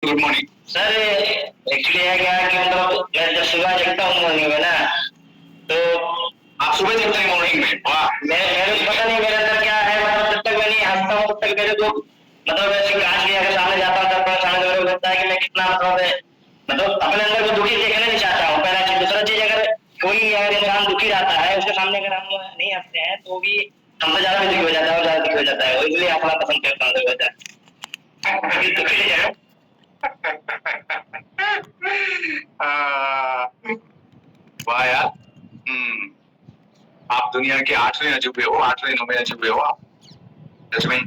Good morning sir. Actually है क्या कि मतलब मैं जब सुबह जगता हूँ मॉर्निंग में ना, तो आप सुबह जगते हैं मॉर्निंग में? वाह। मेरे को पता नहीं मेरे अंदर क्या है, मतलब जब तक मैं नहीं हंसता हूँ तब तक मेरे को मतलब वैसे कांच के अगर सामने जाता हूँ तब तक सामने मेरे को लगता है कि मैं कितना मतलब अपने अंदर को दुखी देखना नहीं चाहता हूँ। पहला चीज। दूसरा चीज, अगर कोई अगर इंसान दुखी रहता है उसके सामने अगर हम नहीं हंसते हैं तो भी हमसे ज्यादा भी दुखी हो जाता है और ज्यादा दुखी हो जाता है। इसलिए अपना पसंद करता हूँ दुखी दुखी है। वाह यार। आप दुनिया के 8वें अजूबे हो, 8वें 9वें अजूबे हो आप। सच में।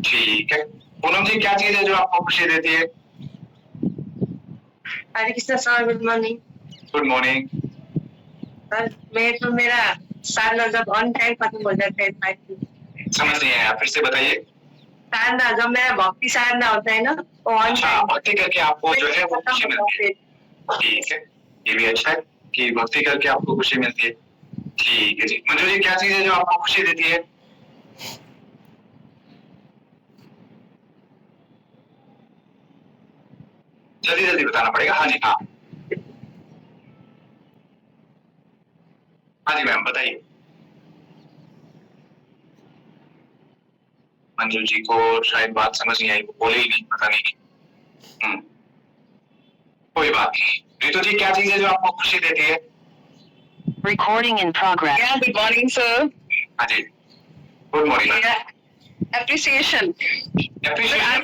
ठीक है। पूनम जी, क्या चीज है जो आपको खुशी देती है? Hare Krishna sir, good morning. Good morning. Sir मैं तो मेरा साधना जब ऑन टाइम खत्म हो जाता है। समझ नहीं आया, फिर से बताइए। साधना जब मेरा भक्ति साधना होता है ना, तो ऑन अच्छा, टाइम भक्ति करके आपको जो है वो खुशी मिलती है। ठीक है, ये भी अच्छा है कि भक्ति करके आपको खुशी मिलती है। ठीक है जी। मंजू जी, क्या चीज है जो आपको खुशी देती है? जल्दी जल्दी बताना पड़ेगा। हाँ जी, हाँ। हाँ जी मैम, बताइए। मंजू जी को शायद बात समझ नहीं आई, वो बोले ही नहीं, पता नहीं। कोई बात नहीं। रीतू जी, क्या चीज है जो आपको खुशी देती है? Recording in progress. Yeah, good morning, sir. हाँ जी, good morning. Yeah, appreciation. Appreciation.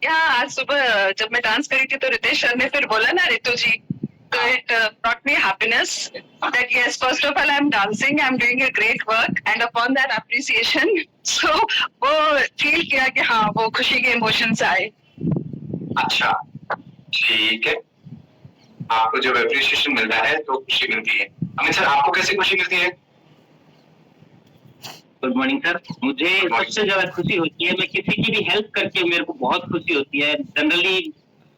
आज सुबह जब मैं डांस करी थी तो रितेश सर ने फिर बोला ना रितु जी, तो it brought me happiness that yes, first of all I'm dancing, I'm doing a great work, and upon that appreciation, so वो फील किया कि हाँ वो खुशी के इमोशंस आए। अच्छा, ठीक है। आपको जब एप्रिशिएशन मिलता है तो खुशी मिलती है। अमित सर, आपको कैसे खुशी मिलती है? Good morning sir. मुझे सबसे ज्यादा खुशी होती है, मैं किसी की भी हेल्प करके मेरे को बहुत खुशी होती है। जनरली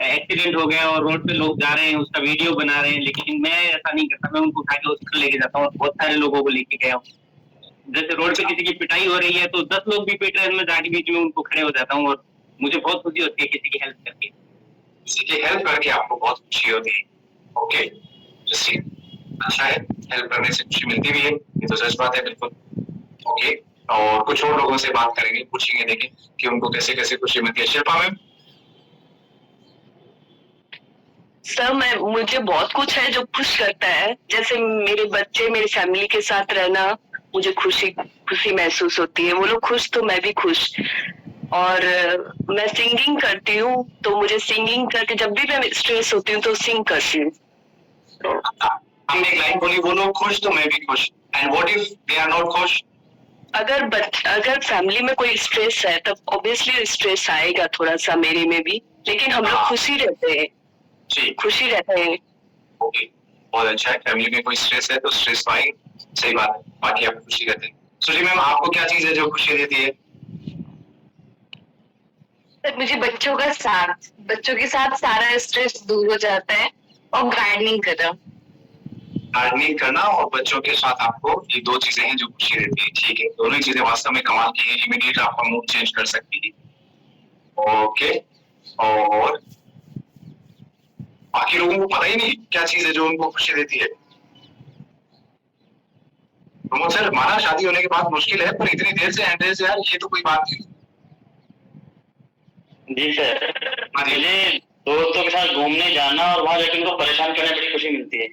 एक्सीडेंट हो गया और रोड पे लोग जा रहे हैं, उसका वीडियो बना रहे हैं, लेकिन मैं ऐसा नहीं करता। मैं उनको उठा के हॉस्पिटल लेके जाता हूँ और बहुत सारे लोगों को लेके गया हूँ। जैसे रोड पे किसी की पिटाई हो रही है तो 10 लोग भी पिट रहे हैं, मैं जाके बीच में उनको खड़े हो जाता हूँ और मुझे बहुत खुशी होती है किसी की हेल्प करके। किसी की हेल्प करके आपको बहुत खुशी होती है। ओके, अच्छा है। हेल्प करने से खुशी मिलती भी है, ये तो सच बात है, बिल्कुल। ओके, और कुछ और लोगों से बात करेंगे, पूछेंगे, देखें कि उनको कैसे कैसे खुशी मिलती है। शिल्पा मैम। सर मुझे बहुत कुछ है जो खुश करता है, जैसे मेरे बच्चे मेरी फैमिली के साथ रहना मुझे खुशी खुशी महसूस होती है। वो लोग खुश तो मैं भी खुश। और मैं सिंगिंग करती हूँ तो मुझे सिंगिंग करके जब भी मैं स्ट्रेस होती हूँ तो सिंग करती हूँ। आपने एक लाइन बोली, वो लोग खुश तो मैं भी खुश। And what if they are not खुश? अगर फैमिली में कोई स्ट्रेस है तब ऑब्वियसली स्ट्रेस आएगा थोड़ा सा मेरे में भी, लेकिन हम लोग खुशी रहते हैं। खुशी रहते हैं। ओके, बहुत अच्छा है। फैमिली में कोई स्ट्रेस है तो स्ट्रेस तो आएगी, सही बात है। बाकी आप खुशी रहते हैं। सुजी मैम, आपको क्या चीज है जो खुशी देती है? मुझे बच्चों के साथ सारा स्ट्रेस दूर हो जाता है, और गार्डनिंग करना। गार्डनिंग करना और बच्चों के साथ आपको, ये दो चीजें हैं जो खुशी देती है। ठीक है, दोनों ही चीजें वास्तव में कमाल की है, इमीडिएट आपका मूड चेंज कर सकती है। ओके, और बाकी लोगों को पता ही नहीं क्या चीज है जो उनको खुशी देती है। प्रमोद सर, हमारा शादी होने के बाद मुश्किल है, पर इतनी देर से एंड्रेस यार, ये तो कोई बात नहीं। जी सर, मुझे दोस्तों के साथ घूमने जाना और वहां जाकर उनको परेशान करने में बड़ी खुशी मिलती है।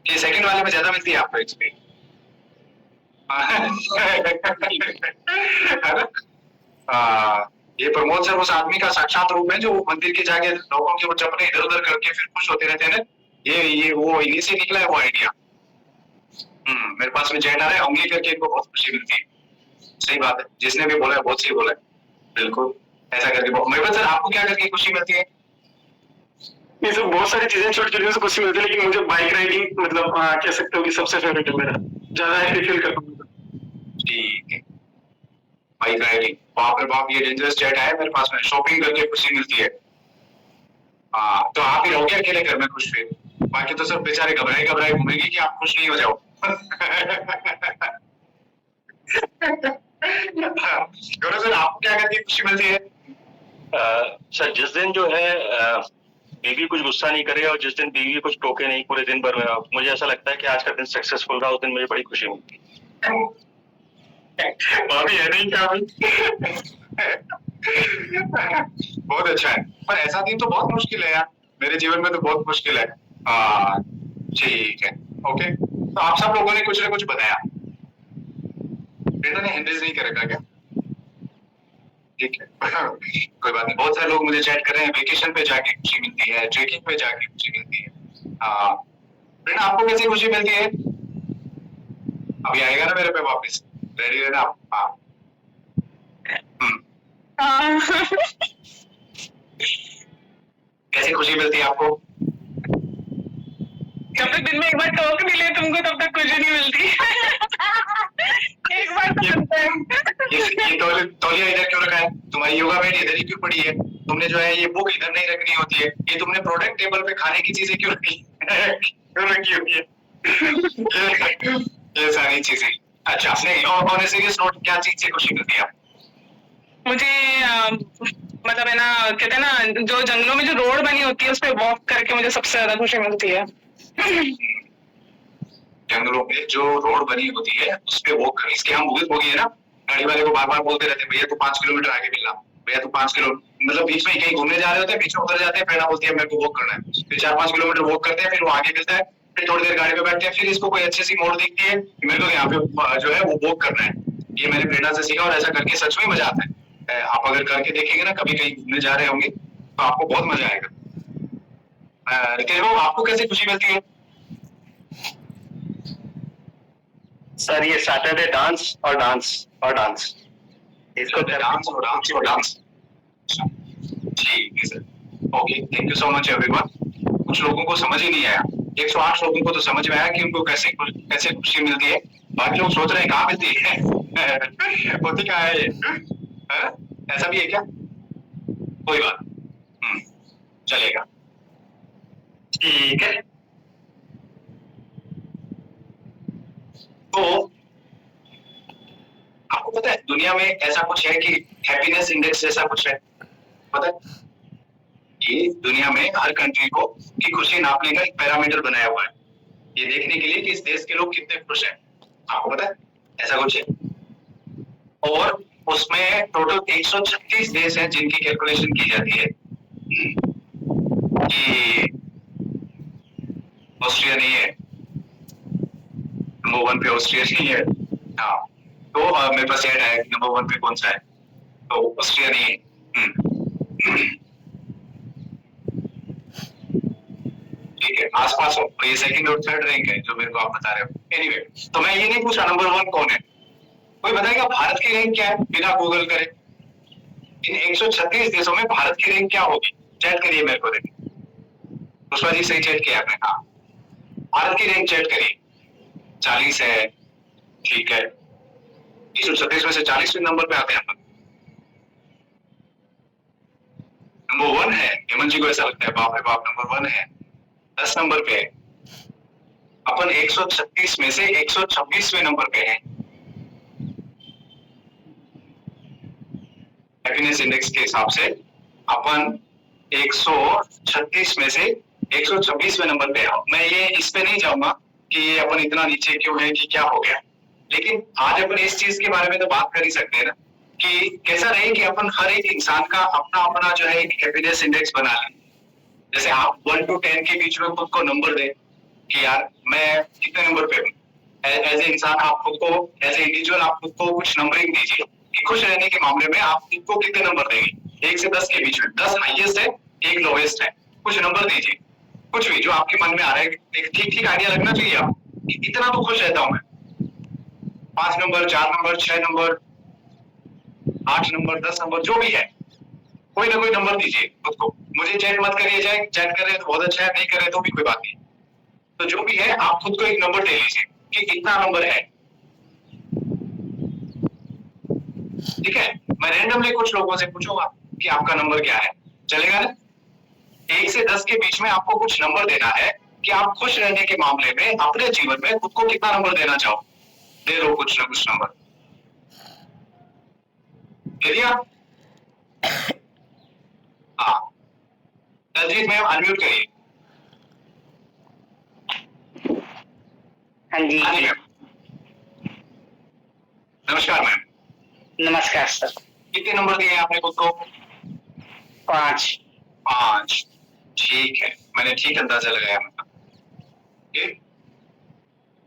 ये सेकंड वाले में ज्यादा मिलती है आपको एक्सपी? ये प्रमोद सर उस आदमी का साक्षात रूप है जो मंदिर के जाके लोगों के वो चपले इधर उधर करके फिर खुश होते रहते हैं। ये वो इन्हीं से निकला है वो आइडिया। मेरे पास में चैट आ रहा है, उंगली करके इनको बहुत खुशी मिलती है। सही बात है, जिसने भी बोला है बहुत सही बोला है, बिल्कुल ऐसा करके। मेरे सर, आपको क्या करके खुशी मिलती है? ये सब बहुत सारी चीजें छोटी छोटी से खुशी मिलती है, लेकिन मुझे बाइक राइडिंग मतलब कह सकते हो कि सबसे फेवरेट है मेरा। ज्यादा हैप्पी फील करता हूँ। ठीक है, बाइक राइडिंग। बाप रे बाप, ये डेंजरस चैट आया मेरे पास में। शॉपिंग करके खुशी मिलती है। हाँ, तो आप ही रहोगे अकेले घर में खुश फिर? बाकी तो सब बेचारे घबराए घबराए घूमेंगे कि आप खुश नहीं हो जाओ। गौरव सर, आपको क्या करके खुशी मिलती है? सर जिस दिन जो है बीवी कुछ गुस्सा नहीं करे और जिस दिन बीवी कुछ टोके नहीं पूरे दिन भर, मुझे ऐसा लगता है कि आज का दिन सक्सेसफुल रहा, उस दिन मुझे बड़ी खुशी मिलती है। भाभी है नहीं क्या भाई? बहुत अच्छा है, पर ऐसा दिन तो बहुत मुश्किल है यार, मेरे जीवन में तो बहुत मुश्किल है। हाँ ठीक है, ओके। तो आप सब लोगों ने कुछ ना कुछ बताया, बेटा ने हैंडल्स नहीं कर रखा क्या? ठीक है कोई बात नहीं। बहुत सारे लोग मुझे चैट कर रहे हैं, वेकेशन पे जाके खुशी मिलती है, ट्रेकिंग पे जाके खुशी मिलती है। बेटा आपको कैसे खुशी मिलती है? अभी आएगा ना मेरे पे वापस, रेडी रहना आप। हाँ कैसे खुशी मिलती है आपको? जब तक दिन में एक बार टोक मिले तुमको तब तक कुछ नहीं मिलती। एक बार तो मिलता है। ये तौलिया इधर क्यों रखा है? तुम्हारी योगा मैट इधर ही क्यों पड़ी है? तुमने जो है ये बुक इधर नहीं रखनी होती है। ये तुमने प्रोडक्ट टेबल पे खाने की चीजें क्यों रखी क्यों रखी होती है? ये सारी चीजें। अच्छा नहीं, और ऑन सीरियस नोट, क्या चीज से खुशी मिलती है आपको? मुझे मतलब है ना, कहते हैं ना, जो जंगलों में जो रोड बनी होती है उस पे वॉक करके मुझे सबसे ज्यादा खुशी मिलती है। जंगलों में जो रोड बनी होती है उस पे वॉक कर, इसके हम भूत हो गए ना, गाड़ी वाले को बार बार बोलते रहते हैं भैया तू 5 किलोमीटर आगे मिलना, भैया तू 5 किलो, मतलब बीच में कहीं घूमने जा रहे होते हैं, बीच में उतर जाते हैं, प्रेरणा बोलती है मेरे को वॉक करना है, फिर 4-5 किलोमीटर वॉक करते हैं, फिर वो आगे मिलता है, फिर थोड़ी देर गाड़ी पे बैठते हैं, फिर इसको कोई अच्छी सी मोड़ दिखती है, मेरे को यहाँ पे जो है वो वॉक करना है। ये मैंने प्रेरणा से सीखा और ऐसा करके सच में मजा आता है। आप अगर करके देखेंगे ना, कभी कहीं घूमने जा रहे होंगे तो आपको बहुत मजा आएगा। रितेश बाबू आपको कैसे खुशी मिलती है? सर ये सैटरडे डांस और डांस और डांस, इसको डांस और डांस और डांस। ठीक है sir, okay, thank you so much everyone. कुछ लोगों को समझ ही नहीं आया, 108 लोगों को तो समझ में आया कि उनको कैसे खुशी मिलती है, बाकी लोग सोच रहे हैं कहाँ मिलती है होती कहाँ है ये? ऐसा भी है क्या? कोई बात, चलेगा, ठीक है। तो आपको पता है दुनिया में ऐसा कुछ है कि हैप्पीनेस इंडेक्स जैसा कुछ है, पता है? ये दुनिया में हर कंट्री को की खुशी नापने का एक पैरामीटर बनाया हुआ है, ये देखने के लिए कि इस देश के लोग कितने खुश हैं। आपको पता है ऐसा कुछ है? और उसमें टोटल 136 देश हैं जिनकी कैलकुलेशन की जाती है कि ऑस्ट्रिया नहीं है, नंबर 1 पे ऑस्ट्रिया नहीं है। हाँ, तो मेरे पास ऐड है नंबर 1 पे कौन सा है, तो ऑस्ट्रिया नहीं है। ठीक है, आसपास हो, ये सेकंड और थर्ड रैंक है जो मेरे को आप बता रहे हो। एनीवे, तो मैं ये नहीं पूछा नंबर 1 कौन है, कोई बताएगा भारत की रैंक क्या है बिना गूगल करे? इन 136 देशों में भारत की रैंक क्या होगी? चैट करिए मेरे को, देखिए पुष्पा जी सही चैट किया आपने। हाँ, भारत की रैंक चैट करिए, 40 है, ठीक है, 136 में से 40वें नंबर पे आते हैं अपन। नंबर 1 है, हेमंत जी को ऐसा लगता है बाप रे बाप नंबर 1 है, 10 नंबर पे है, अपन 136 में से 126वें नंबर पे है हैप्पीनेस इंडेक्स के हिसाब से। अपन 136 में से 126वें नंबर पे है। मैं ये इस पे नहीं जाऊंगा कि ये अपन इतना नीचे क्यों है, कि क्या हो गया, लेकिन आज अपन इस चीज के बारे में तो बात कर ही सकते हैं ना कि कैसा रहे कि अपन हर एक इंसान का अपना अपना जो है एक हैप्पीनेस इंडेक्स बना लें। जैसे आप 1 to 10 के बीच में खुद को नंबर दें कि यार मैं कितने नंबर पे हूँ। एज ए इंसान आप खुद को, एज ए इंडिविजुअल आप खुद को कुछ नंबरिंग दीजिए कि खुश रहने के मामले में आप खुद को कितने नंबर देंगे, 1 से 10 के बीच में। 10 हाईएस्ट है, 1 लोएस्ट है, कुछ नंबर दीजिए, कुछ भी जो आपके मन में आ रहा है, एक ठीक ठीक आइडिया लगना चाहिए आप, इतना तो खुश रहता हूं मैं। 5 number, 4 number, 6 number, 8 number, 10 number, जो भी है, कोई ना कोई नंबर दीजिए खुद को। मुझे चैट मत करिए, चाहे चैट कर रहे हैं तो बहुत अच्छा है, नहीं कर रहे तो भी कोई बात नहीं। तो जो भी है आप खुद को एक नंबर दे लीजिए कि कितना नंबर है, ठीक है? मैं रैंडमली कुछ लोगों से पूछूंगा कि आपका नंबर क्या है, चलेगा ना? 1 से 10 के बीच में आपको कुछ नंबर देना है कि आप खुश रहने के मामले में अपने जीवन में खुद को कितना नंबर देना चाहो। दे दो कुछ ना कुछ नंबर, दे दिया? हाँ, दलजीत मैम अनम्यूट करिए। हाँ जी। हाँ जी मैम, नमस्कार मैम। नमस्कार सर। कितने नंबर दिए हैं आपने खुद को? 5। 5, ठीक है, मैंने ठीक अंदाजा लगाया मतलब। ठीक,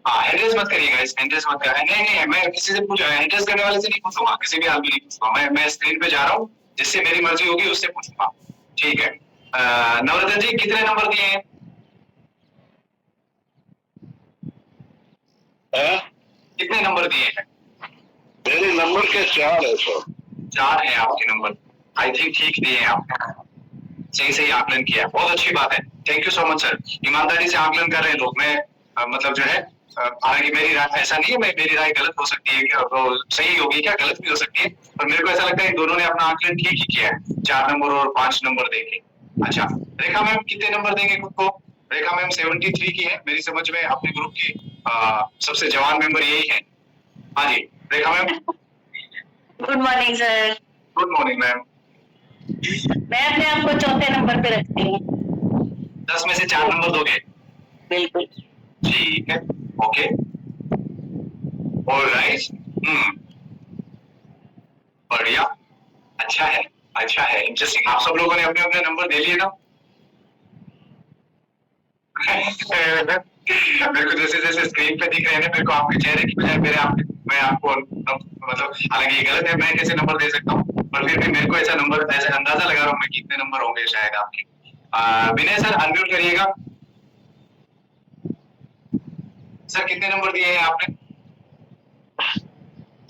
हाँ, हैंडरेस मत करिएगा, हैंडरेस मत कर, नहीं नहीं, मैं किसी से पूछ, हैंडरेस करने वाले से नहीं पूछूंगा, किसी भी हाल में नहीं पूछूंगा, मैं स्क्रीन पे जा रहा हूँ, जिससे मेरी मर्जी होगी उससे पूछूंगा। ठीक है, नवरत्न जी कितने नंबर दिए हैं? कितने नंबर दिए हैं? मेरे नंबर के 4 है सर। 4 है आपके नंबर, आई थिंक ठीक दिए हैं आपने, सही सही आकलन किया है, बहुत अच्छी बात है, thank you so much sir. ईमानदारी से आकलन कर रहे हैं लोग, मैं मतलब जो है, हालांकि मेरी राय ऐसा नहीं है, मेरी राय गलत हो सकती है क्या, तो सही होगी क्या, गलत भी हो सकती है, पर मेरे को ऐसा लगता है इन दोनों ने अपना आकलन ठीक ही किया है, 4 नंबर और 5 नंबर देके। अच्छा, रेखा मैम कितने नंबर देंगे खुद को? रेखा मैम 73 की है, मेरी समझ में अपने ग्रुप की सबसे जवान मेंबर यही है। हाँ जी, Rekha ma'am. Good morning sir. Good morning ma'am. मैं अपने आप को 4थे नंबर पे रखती हूँ। 10 में से 4 नंबर दोगे? बिल्कुल। ठीक है, ओके, ऑलराइट, बढ़िया, अच्छा है, अच्छा है, इंटरेस्टिंग। आप सब लोगों ने अपने अपने नंबर दे लिए ना? मेरे को जैसे जैसे स्क्रीन पे दिख रहे हैं ना, मेरे को आपके चेहरे की बजाय मैं आपको मतलब, हालांकि ये गलत है, मैं कैसे नंबर दे सकता हूँ, पर फिर भी मेरे को ऐसा नंबर, ऐसा अंदाजा लगा रहा हूँ मैं कितने नंबर होंगे शायद आपके। विनय सर अनम्यूट करिएगा। सर कितने नंबर दिए हैं आपने?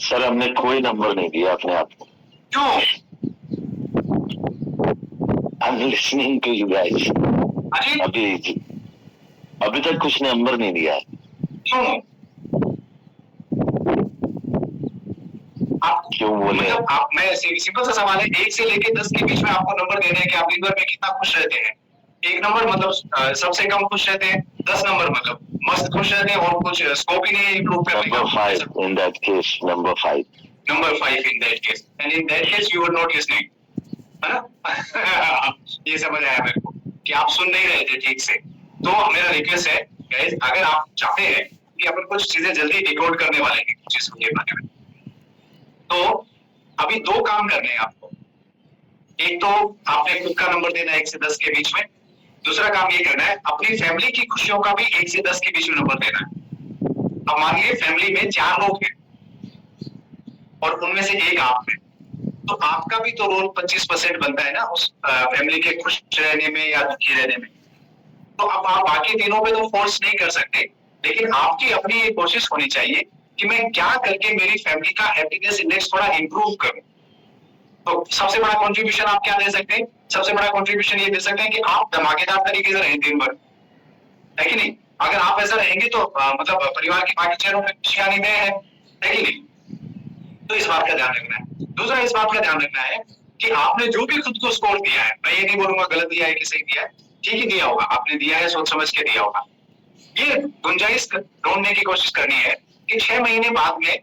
सर हमने कोई नंबर नहीं दिया अपने आप को। क्यों? I am listening to you guys. अजी अभी तक कुछ नंबर नहीं दिया है। क्यों? आप क्यों बोले? मतलब आप, मैं सिंपल सा सवाल है, 1 से लेके 10 के बीच में आपको नंबर देने हैं कि आप दिन भर में कितना खुश रहते हैं। 1 नंबर मतलब सबसे कम खुश रहते हैं, 10 नंबर मतलब मस्त खुश रहते हैं और कुछ स्कोप ही नहीं है इम्प्रूव करने का। Number 5 in that case, number 5 in that case, and in that case you were not listening, है ना? ये समझ आया मेरे को कि आप सुन नहीं रहे थे ठीक से। तो मेरा रिक्वेस्ट है गाइस, अगर आप चाहते हैं कि अपन कुछ चीजें जल्दी डिकोड करने वाले हैं कुछ चीजों के बारे में, तो अभी 2 काम करने हैं आपको। एक तो आपने खुद का नंबर देना है 1 से 10 के बीच में, दूसरा काम ये करना है अपनी फैमिली की खुशियों का भी 1 से 10 के बीच में नंबर देना है। अब मान लीजिए फैमिली में 4 लोग हैं और उनमें से एक आप है, तो आपका भी तो रोल 25% बनता है ना उस फैमिली के खुश रहने में या दुखी रहने में। तो अब आप बाकी तीनों पे तो फोर्स नहीं कर सकते, लेकिन आपकी अपनी ये कोशिश होनी चाहिए कि मैं क्या करके मेरी फैमिली का हैप्पीनेस इंडेक्स थोड़ा इंप्रूव करूं। तो सबसे बड़ा कंट्रीब्यूशन आप क्या दे सकते हैं? सबसे बड़ा कंट्रीब्यूशन ये दे सकते हैं कि आप धमाकेदार तरीके से रहें दिन भर, है कि नहीं? अगर आप ऐसा रहेंगे तो मतलब परिवार के बाकी चेहरों पे खुशियां नहीं है कि नहीं? तो इस बात का ध्यान रखना है। दूसरा इस बात का ध्यान रखना है कि आपने जो भी खुद को स्कोर दिया है, मैं ये नहीं बोलूंगा गलत दिया है कि सही दिया है, ठीक ही दिया होगा, आपने दिया है सोच समझ के दिया होगा। ये गुंजाइश ढूंढने की कोशिश करनी है कि 6 महीने बाद में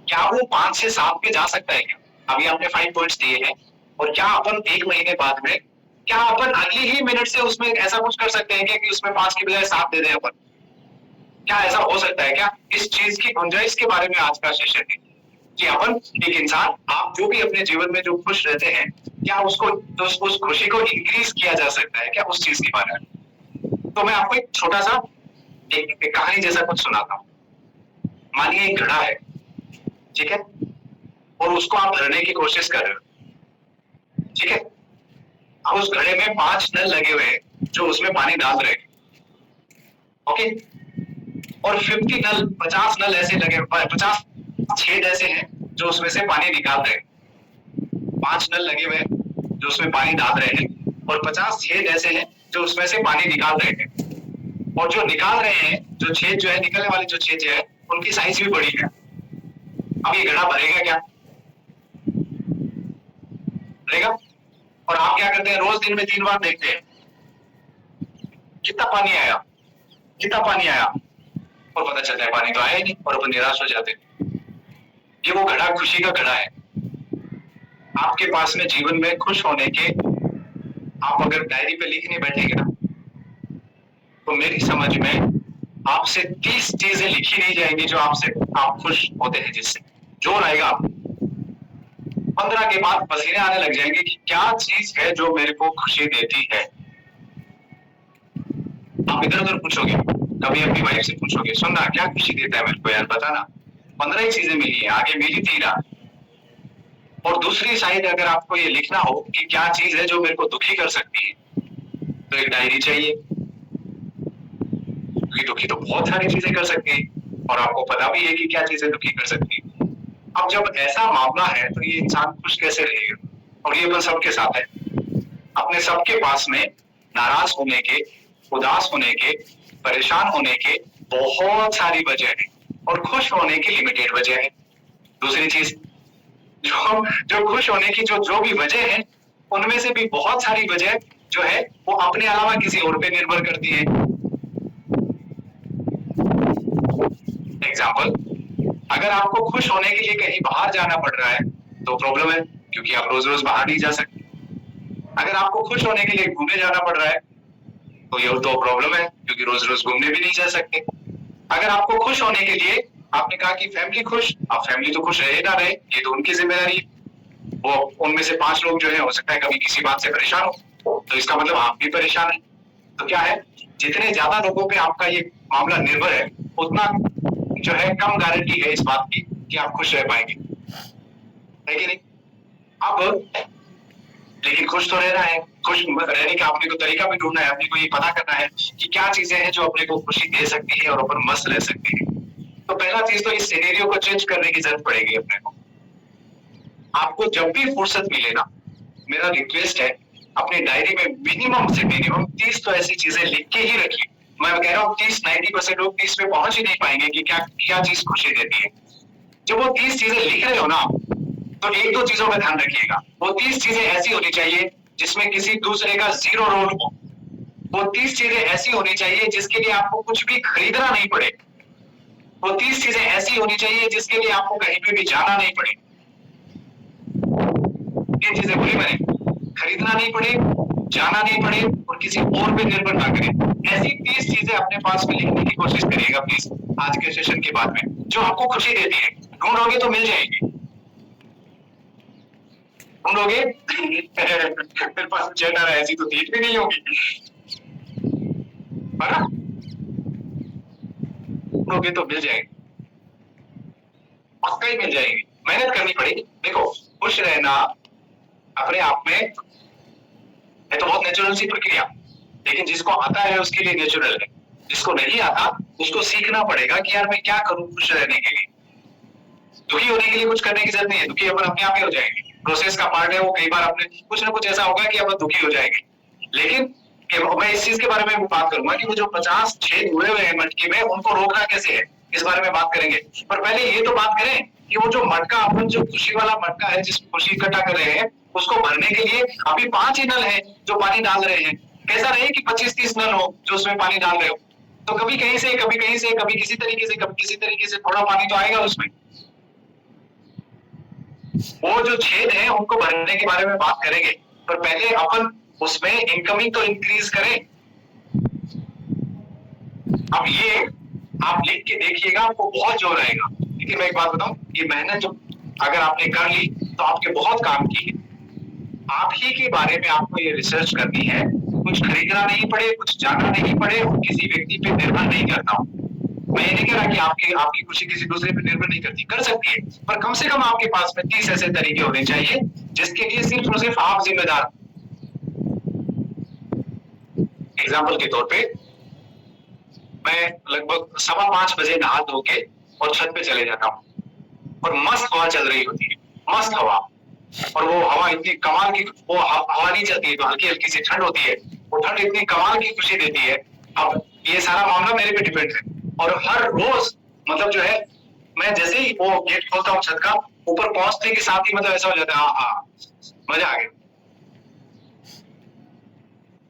क्या वो 5 से 7 पे जा सकता है क्या? अभी आपने 5 पॉइंट्स दिए हैं, और क्या अपन 1 महीने बाद में, क्या अपन अगले ही मिनट से उसमें ऐसा कुछ कर सकते हैं क्या कि उसमें 5 की बजाय 7 दे दें अपन? क्या ऐसा हो सकता है क्या? इस चीज की गुंजाइश के बारे में आज का सेशन है कि अपन एक इंसान, आप जो भी अपने जीवन में जो खुश रहते हैं, क्या उसको उस खुशी को इंक्रीज किया जा सकता है क्या, उस चीज के बारे में। तो मैं आपको एक छोटा सा एक कहानी जैसा कुछ सुनाता हूँ। मानिए एक घड़ा है, ठीक है, और उसको आप भरने की कोशिश कर रहे हो, ठीक है। अब उस घड़े में 5 नल लगे हुए हैं जो उसमें पानी डाल रहे हैं, ओके, और 50 नल ऐसे लगे, 50 छेद ऐसे हैं जो उसमें से पानी निकाल रहे हैं। 5 नल लगे हुए हैं जो उसमें पानी डाल रहे हैं, और 50 छेद ऐसे हैं जो उसमें से पानी निकाल रहे हैं। और जो निकाल रहे हैं, जो छेद जो है, निकलने वाले जो छेद है, उनकी साइज भी बड़ी है। अब ये घड़ा भरेगा क्या? भरेगा? और आप क्या करते हैं, रोज दिन में 3 बार देखते हैं कितना पानी आया, कितना पानी आया, और पता चलता है पानी तो आया ही नहीं, और अपन निराश हो जाते हैं। ये वो घड़ा खुशी का घड़ा है। आपके पास में जीवन में खुश होने के आप अगर डायरी पे लिखने बैठेंगे ना, तो मेरी समझ में आपसे 30 चीजें लिखी नहीं जाएंगी जो आपसे आप खुश होते हैं, जिससे जोर आएगा। 15 के बाद पसीने आने लग जाएंगे कि क्या चीज है जो मेरे को खुशी देती है। आप इधर उधर पूछोगे, कभी अपनी वाइफ से पूछोगे, सुनना क्या खुशी देता है मेरे को यार, बता ना। 15 ही चीजें मिली है, आगे मिली 13। और दूसरी साइड अगर आपको ये लिखना हो कि क्या चीज है जो मेरे को दुखी कर सकती है, तो एक डायरी चाहिए, क्योंकि दुखी तो बहुत सारी चीजें कर सकती है और आपको पता भी है कि क्या चीजें दुखी कर सकती है। अब जब ऐसा मामला है तो ये इंसान खुश कैसे रहेगा? और ये अपन सबके साथ है, अपने सबके पास में नाराज होने के, उदास होने के, परेशान होने के बहुत सारी वजह है और खुश होने की लिमिटेड वजह है। दूसरी चीज, जो खुश होने की जो भी वजह है, उनमें से भी बहुत सारी वजह जो है वो अपने अलावा किसी और पे निर्भर करती है। एग्जाम्पल, अगर आपको खुश होने के लिए कहीं बाहर जाना पड़ रहा है तो प्रॉब्लम है, क्योंकि आप रोज रोज बाहर नहीं जा सकते। अगर आपको खुश होने के लिए घूमने जाना पड़ रहा है तो ये तो प्रॉब्लम है, क्योंकि रोज रोज घूमने भी नहीं जा सकते। अगर आपको खुश होने के लिए, आपने कहा कि फैमिली खुश, अब फैमिली तो खुश रहे ना रहे, ये तो उनकी जिम्मेदारी है। वो उनमें से 5 लोग जो है, हो सकता है कभी किसी बात से परेशान हो, तो इसका मतलब आप भी परेशान है। तो क्या है, जितने ज्यादा लोगों पे आपका ये मामला निर्भर है, उतना जो है कम गारंटी है इस बात की कि आप खुश रह पाएंगे, है कि नहीं? अब लेकिन खुश तो रहना है, खुश रहने का अपने को तरीका भी ढूंढना है, अपने को ये पता करना है कि क्या चीजें हैं जो अपने को खुशी दे सकती है और अपन मस्त रह सकते हैं। तो पहला चीज तो इस सिनेरियो को चेंज करने की जरूरत पड़ेगी अपने को। आपको जब भी फुर्सत मिले ना, मेरा रिक्वेस्ट है, अपनी डायरी में मिनिमम से मिनिमम 30 तो ऐसी चीजें लिख के ही रखिए। मैं कह रहा हूँ 90% लोग 30 पे पहुंच ही नहीं पाएंगे कि क्या चीज खुशी देती है। जब वो 30 चीजें लिख रहे हो ना, तो 1-2 चीजों का ध्यान रखिएगा। वो 30 चीजें ऐसी होनी चाहिए जिसमें किसी दूसरे का 0 रोल हो। वो 30 चीजें ऐसी होनी चाहिए जिसके लिए आपको कुछ भी खरीदना नहीं पड़े। वो 30 चीजें ऐसी होनी चाहिए जिसके लिए आपको कहीं पे भी जाना नहीं पड़े। ये चीजें बोली मैंने, खरीदना नहीं पड़े, जाना नहीं पड़े और किसी और पे निर्भर ना करें। ऐसी 30 चीजें अपने पास में लिखने की कोशिश करिएगा प्लीज, आज के सेशन के बाद में, जो आपको खुशी देती है। ढूंढोगे तो मिल जाएगी, ढूंढोगे मेरे पास चैट आ रहा है, ऐसी तो देख भी नहीं होगी, है ना? ढूंढोगे तो मिल जाएगी, पक्का ही मिल जाएगी। मेहनत करनी पड़ेगी। देखो, खुश रहना अपने आप में है तो बहुत नेचुरल सी प्रक्रिया, लेकिन जिसको आता है उसके लिए नेचुरल है। जिसको नहीं आता उसको सीखना पड़ेगा कि यार मैं क्या करूं खुश रहने के लिए। दुखी होने के लिए कुछ करने की जरूरत नहीं है, दुखी अपन अपने आप ही हो जाएंगे। प्रोसेस का पार्ट है वो, कई बार अपने कुछ ना कुछ ऐसा होगा कि अपन दुखी हो जाएंगे। लेकिन मैं इस चीज के बारे में बात करूंगा कि वो जो 50 छेद हुए हुए हैं मटके में, उनको रोकना कैसे है, इस बारे में बात करेंगे। पर पहले ये तो बात करें कि वो जो मटका, अपन जो खुशी वाला मटका है जिसमें खुशी इकट्ठा कर रहे हैं, उसको भरने के लिए अभी 5 ही नल है जो पानी डाल रहे हैं। कैसा रहे कि 25-30 नल हो जो उसमें पानी डाल रहे हो, तो कभी कहीं से, कभी कहीं से, कभी किसी तरीके से, कभी किसी तरीके से थोड़ा पानी तो आएगा उसमें। वो जो छेद है उनको भरने के बारे में बात करेंगे, पर पहले अपन उसमें इनकमिंग तो इंक्रीज करें। अब ये आप लिख के देखिएगा, आपको बहुत जोर आएगा। लेकिन मैं एक बात बताऊं, ये मेहनत जो अगर आपने कर ली तो आपके बहुत काम की है। आप ही के बारे में आपको ये रिसर्च करनी है, कुछ खरीदना नहीं पड़े, कुछ जाना नहीं पड़े और किसी व्यक्ति पे निर्भर नहीं करना हो। मैं ये नहीं कह रहा कि आपकी खुशी किसी दूसरे पे निर्भर नहीं करती, कर सकती है, पर कम से कम आपके पास में 30 ऐसे तरीके होने चाहिए जिसके लिए सिर्फ और सिर्फ आप जिम्मेदार। एग्जाम्पल के तौर पे, मैं लगभग 5:15 बजे नहा धो के और छत पे चले जाता हूँ और मस्त हवा चल रही होती है, मस्त हवा। और वो हवा इतनी कमाल की, वो हवा नहीं चलती है तो हल्की हल्की सी ठंड होती है, वो ठंड इतनी कमाल की खुशी देती है। अब ये सारा मामला मेरे पे डिपेंड है और हर रोज मतलब जो है, मैं जैसे ही वो गेट खोलता हूँ छत का, ऊपर पहुंचने के साथ ही मतलब ऐसा हो जाता है, हाँ मजा आ गया।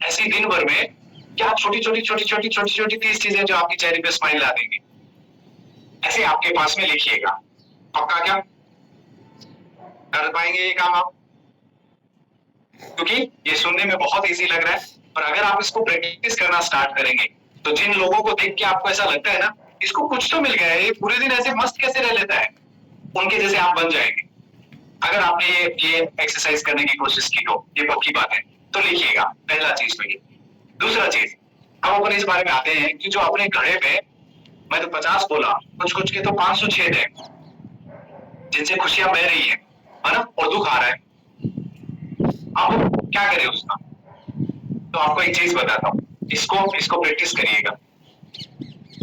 ऐसी दिन भर में क्या छोटी छोटी 30 चीजें जो आपके चेहरे पे स्माइल ला देंगी, ऐसे आपके पास में लिखिएगा। पक्का क्या कर पाएंगे ये काम आप? क्योंकि ये सुनने में बहुत इजी लग रहा है, पर अगर आप इसको प्रैक्टिस करना स्टार्ट करेंगे तो जिन लोगों को देख के आपको ऐसा लगता है ना इसको कुछ तो मिल गया है, ये पूरे दिन ऐसे मस्त कैसे रह लेता है, उनके जैसे आप बन जाएंगे अगर आपने ये एक्सरसाइज करने की कोशिश की हो। ये पक्की बात है। तो लिखिएगा, पहला चीज तो ये। दूसरा चीज, हम अपन इस बारे में आते हैं कि जो अपने घड़े पे, मैं तो 50 बोला, कुछ के तो 500 छेद है जिनसे खुशियां बह रही है ना, और दुख आ रहा है। अब क्या करें उसका? तो आपको एक चीज बताता हूँ, इसको प्रैक्टिस करिएगा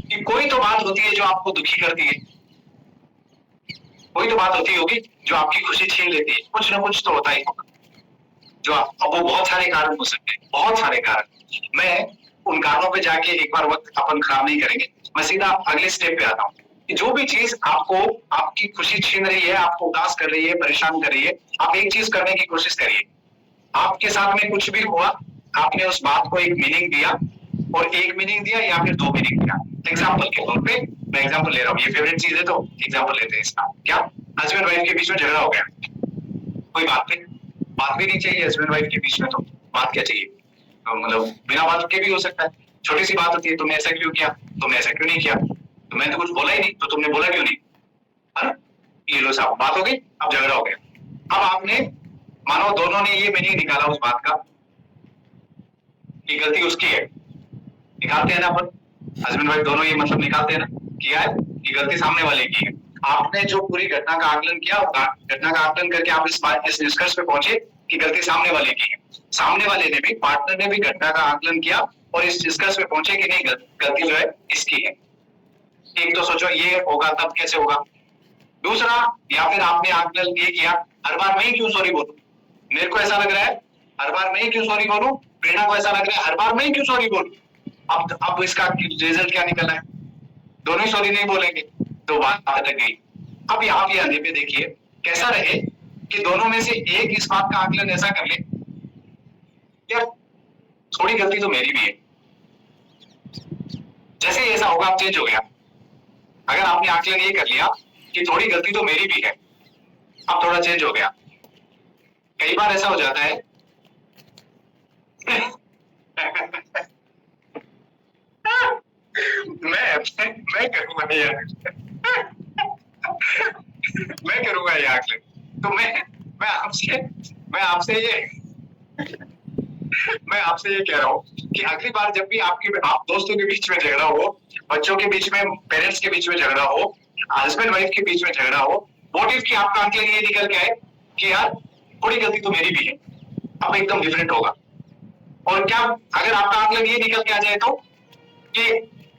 कि कोई तो बात होती है जो आपको दुखी करती है, कोई तो बात होती होगी जो आपकी खुशी छीन लेती है, कुछ ना कुछ तो होता ही होगा जो आप, वो बहुत सारे कारण हो सकते हैं, बहुत सारे कारण। मैं उन कारणों पे जाके एक बार वक्त अपन खराब नहीं करेंगे, मैं सीधा अगले स्टेप पे आता हूँ कि जो भी चीज आपको आपकी खुशी छीन रही है, आपको उदास कर रही है, परेशान कर रही है, आप एक चीज करने की कोशिश करिए। आपके साथ में कुछ भी हुआ, आपने उस बात को एक मीनिंग दिया, और एक मीनिंग दिया या फिर 2 मीनिंग दिया। एग्जाम्पल के तौर पे मैं एग्जाम्पल ले रहा हूँ, ये फेवरेट चीज है तो एग्जाम्पल लेते हैं इसका। क्या हस्बैंड वाइफ के बीच में झगड़ा हो गया, कोई बात भी नहीं चाहिए हस्बैंड वाइफ के बीच में, तो बात क्या चाहिए? तो मतलब बिना बात के भी हो सकता है, छोटी सी बात होती है, तुमने ऐसा क्यों किया, तुमने ऐसा क्यों नहीं किया, तो मैंने तो कुछ बोला ही नहीं, तो तुमने बोला क्यों नहीं, है ना? ये लो साहब, बात हो गई, अब झगड़ा हो गया। अब आपने मानो दोनों ने ये मीनिंग निकाला उस बात का कि गलती उसकी है, निकालते हैं ना अपन, हस्बैंड वाइफ दोनों ये मतलब निकालते हैं ना, किया है कि गलती सामने वाले की है। आपने जो पूरी घटना का आकलन किया, घटना का आकलन करके आप इस निष्कर्ष पे पहुंचे कि गलती सामने वाले की है। सामने वाले ने भी, पार्टनर ने भी घटना का आकलन किया और इस निष्कर्ष पे पहुंचे कि नहीं, गलती जो है इसकी है। एक तो सोचो ये होगा तब कैसे होगा। दूसरा, या फिर आपने आकलन ये किया, हर बार मैं ही क्यों सॉरी बोलूं, मेरे को ऐसा लग रहा है हर बार मैं ही क्यों सॉरी बोलूं, प्रेरणा को ऐसा लग रहा है हर बार मैं ही क्यों सॉरी बोलूं। अब इसका रिजल्ट क्या निकला है, दोनों ही सॉरी नहीं बोलेंगे, तो बात अटक गई। अब यहाँ पे आने पे देखिए कैसा रहे कि दोनों में से एक इस बात का आकलन ऐसा कर ले, यार थोड़ी गलती तो मेरी भी है। जैसे ऐसा होगा, आप चेंज हो गया। अगर आपने आकलन ये कर लिया कि थोड़ी गलती तो मेरी भी है, अब थोड़ा चेंज हो गया। कई बार ऐसा हो जाता है मैं करूंगा नहीं यार मैं करूंगा ये आकलन। तो मैं आपसे ये कह रहा हूँ कि अगली बार जब भी आप दोस्तों के बीच में झगड़ा हो, बच्चों के बीच में, पेरेंट्स के बीच में झगड़ा हो, हस्बैंड वाइफ के बीच में झगड़ा हो, व्हाट इफ कि आपका आकलन ये निकल के आए कि यार थोड़ी गलती तो मेरी भी है, अब एकदम डिफरेंट होगा। और क्या अगर आपका आकलन ये निकल के आ जाए तो कि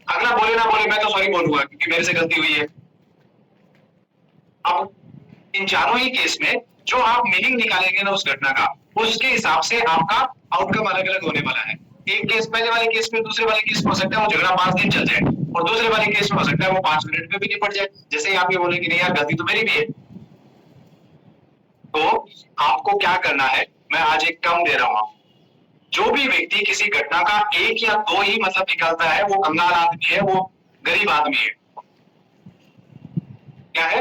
अगला बोले ना बोले मैं तो सॉरी बोलूंगा क्योंकि मेरे से गलती हुई है। अब इन चारों ही केस में जो आप मीनिंग निकालेंगे ना उस घटना का, उसके हिसाब से आपका आउटकम अलग अलग होने वाला है। एक केस, पहले वाले केस में, दूसरे वाले केस में हो सकता है वो झगड़ा 5 दिन चल जाए, और दूसरे वाले केस में हो सकता है वो 5 मिनट में भी निपट जाए। जैसे ही आप ये बोले कि नहीं यार गलती तो मेरी भी है, तो आपको क्या करना है, मैं आज एक टर्म दे रहा हूं। जो भी व्यक्ति किसी घटना का 1 या 2 ही मतलब निकालता है, वो कंगाल आदमी है, वो गरीब आदमी है। क्या है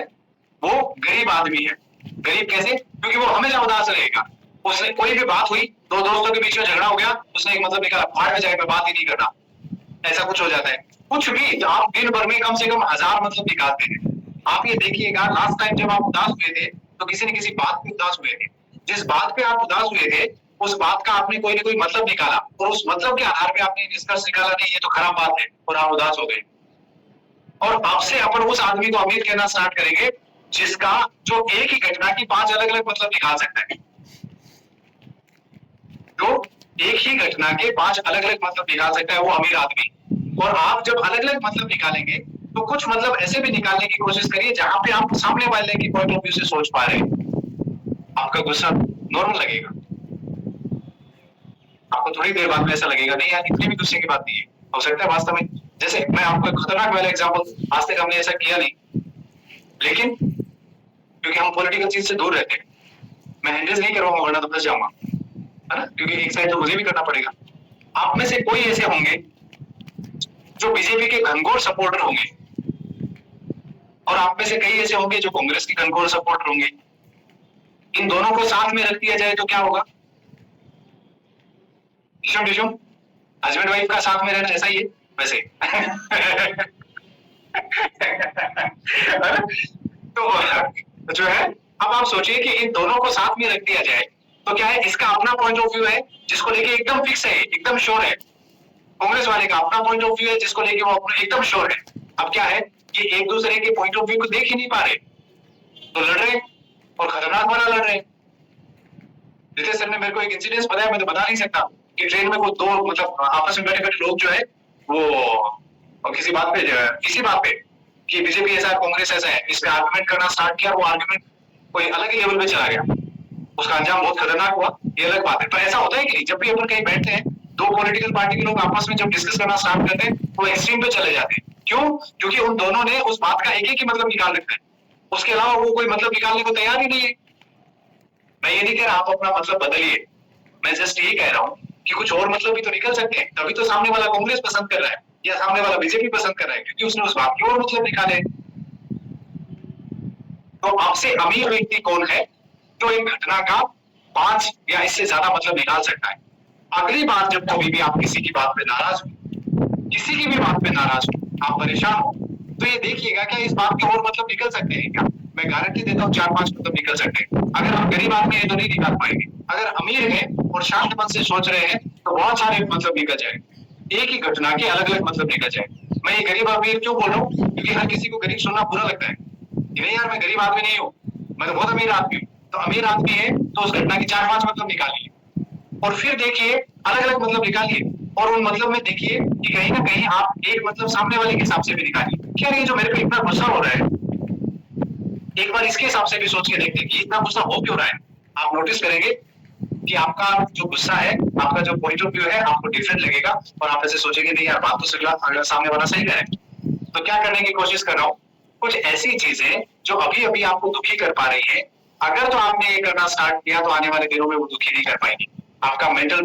वो? गरीब आदमी है। गरीब कैसे? क्योंकि वो हमेशा उदास रहेगा। उसने कोई भी बात हुई, 2 दोस्तों के बीच में झगड़ा हो गया, उसने एक मतलब निकाला, बाहर में जाए मैं बात ही नहीं करना, ऐसा कुछ हो जाता है। कुछ भी तो आप दिन भर में कम से कम 1000 मतलब निकालते हैं। आप ये देखिएगा, लास्ट टाइम जब आप उदास हुए थे तो किसी न किसी बात पे उदास हुए थे। जिस बात पे आप उदास हुए थे उस बात का आपने कोई ना कोई मतलब निकाला, और उस मतलब के आधार पे आपने निष्कर्ष निकाला नहीं ये तो खराब बात है, और आप उदास हो गए। और आपसे अपन उस आदमी को अमीर कहना स्टार्ट करेंगे जिसका जो एक ही घटना की 5 अलग अलग मतलब निकाल सकता है। जो एक ही घटना के 5 अलग अलग मतलब निकाल सकता है वो अमीर आदमी। और आप जब अलग अलग मतलब निकालेंगे तो कुछ मतलब ऐसे भी निकालने की कोशिश करिए जहां पे आप सामने वाले की पॉइंट ऑफ व्यू से सोच पा रहे हैं। आपका गुस्सा नॉर्मल लगेगा, आपको थोड़ी देर बाद में ऐसा लगेगा नहीं यार इतनी भी गुस्से की बात नहीं है। हो सकता है वास्तव में, जैसे मैं आपको एक खतरनाक वाला एग्जांपल, आज तक हमने ऐसा किया नहीं, लेकिन क्योंकि हम पॉलिटिकल चीज से दूर रहते हैं, मैं हैंडल नहीं करवाऊंगा वरना तो फंस जाऊंगा, है ना, क्योंकि एक साइड तो मुझे भी करना पड़ेगा। आप में से कोई ऐसे होंगे जो बीजेपी के घनघोर सपोर्टर होंगे, और आप में से कई ऐसे होंगे जो कांग्रेस के घनघोर सपोर्टर होंगे। इन दोनों को साथ में रख दिया जाए तो क्या होगा? डिशुम हस्बैंड वाइफ का साथ में रहना ऐसा ही है वैसे तो जो है अब आप सोचिए कि इन दोनों को साथ में रख दिया जाए तो क्या है, इसका अपना पॉइंट ऑफ व्यू है जिसको लेके एकदम फिक्स है, एकदम श्योर है। कांग्रेस वाले का अपना पॉइंट ऑफ व्यू है जिसको लेके वो अपना एकदम श्योर है। अब क्या है कि एक दूसरे के पॉइंट ऑफ व्यू को देख ही नहीं पा रहे, तो लड़ रहे और खतरनाक वाला लड़ रहे। रितेश सर ने मेरे को एक इंसिडेंस बताया, मैं तो बता नहीं सकता, कि ट्रेन में वो दो मतलब आपस में बैठे बैठे लोग जो है वो और किसी बात पे कि बीजेपी ऐसा है कांग्रेस ऐसा है, इस पे आर्गुमेंट करना स्टार्ट किया। वो आर्गुमेंट कोई अलग ही लेवल पे चला गया, उसका अंजाम बहुत खतरनाक हुआ, ये अलग बात है। पर ऐसा होता है कि जब भी अपन कहीं बैठते हैं दो पॉलिटिकल पार्टी के लोग आपस में जब डिस्कस करना स्टार्ट करते हैं वो एक्सट्रीम पे चले जाते हैं। क्यों? क्योंकि उन दोनों ने उस बात का एक ही मतलब निकाल रखा है, उसके अलावा वो कोई मतलब निकालने को तैयार ही नहीं है। मैं ये नहीं कह रहा आप अपना मतलब बदलिए, मैं जस्ट ये कह रहा हूँ कि कुछ और मतलब भी तो निकल सकते हैं। तभी तो सामने वाला कांग्रेस पसंद कर रहा है या सामने वाला बीजेपी पसंद कर रहा है, क्योंकि उसने उस बात के और मतलब निकाले। तो आपसे अमीर व्यक्ति कौन है जो एक घटना का 5 या इससे ज्यादा मतलब निकाल सकता है? अगली बार जब कभी भी आप किसी की बात पे नाराज हो, किसी की भी बात पे नाराज हो, आप परेशान हो, तो ये देखिएगा क्या इस बात के और मतलब निकल सकते हैं क्या? मैं गारंटी देता हूँ 4-5 मतलब निकल सकते हैं। अगर आप गरीब आदमी है तो नहीं निकाल पाएंगे, अगर अमीर है और शांत मन से सोच रहे हैं तो बहुत सारे मतलब निकल जाएंगे, एक ही घटना के अलग अलग मतलब निकल जाएंगे। मैं ये गरीब अमीर क्यों बोल रहा हूँ? क्योंकि हर किसी को गरीब सुनना बुरा लगता है कि नहीं यार मैं गरीब आदमी नहीं हूँ, मैं तो बहुत अमीर आदमी हूँ। तो अमीर आदमी है तो उस घटना की 4-5 मतलब निकालिए और फिर देखिए अलग अलग मतलब निकालिए और उन मतलब में देखिए कि कहीं ना कहीं आप एक मतलब सामने वाले के हिसाब से भी निकालिए। क्या ये जो मेरे पे इतना गुस्सा हो रहा है, एक बार इसके हिसाब से भी सोच के देखते हैं कि इतना गुस्सा हो क्यों रहा है। आप नोटिस करेंगे कि आपका जो गुस्सा है, आपका जो पॉइंट ऑफ व्यू है आपको डिफरेंट लगेगा और आप ऐसे सोचेंगे नहीं यार बात तो सामने वाला सही कह रहा है। तो क्या करने की कोशिश कर रहा हूँ, कुछ ऐसी चीजें जो अभी अभी आपको दुखी कर पा रही है, अगर तो आपने ये करना स्टार्ट किया तो आने वाले दिनों में वो दुखी नहीं कर पाएंगे, आपका मेंटल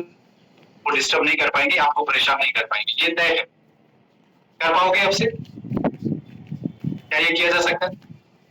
वो डिस्टर्ब नहीं कर पाएंगे, आपको परेशान नहीं कर पाएंगे, ये तय है। कर पाओगे आपसे? क्या ये किया जा सकता है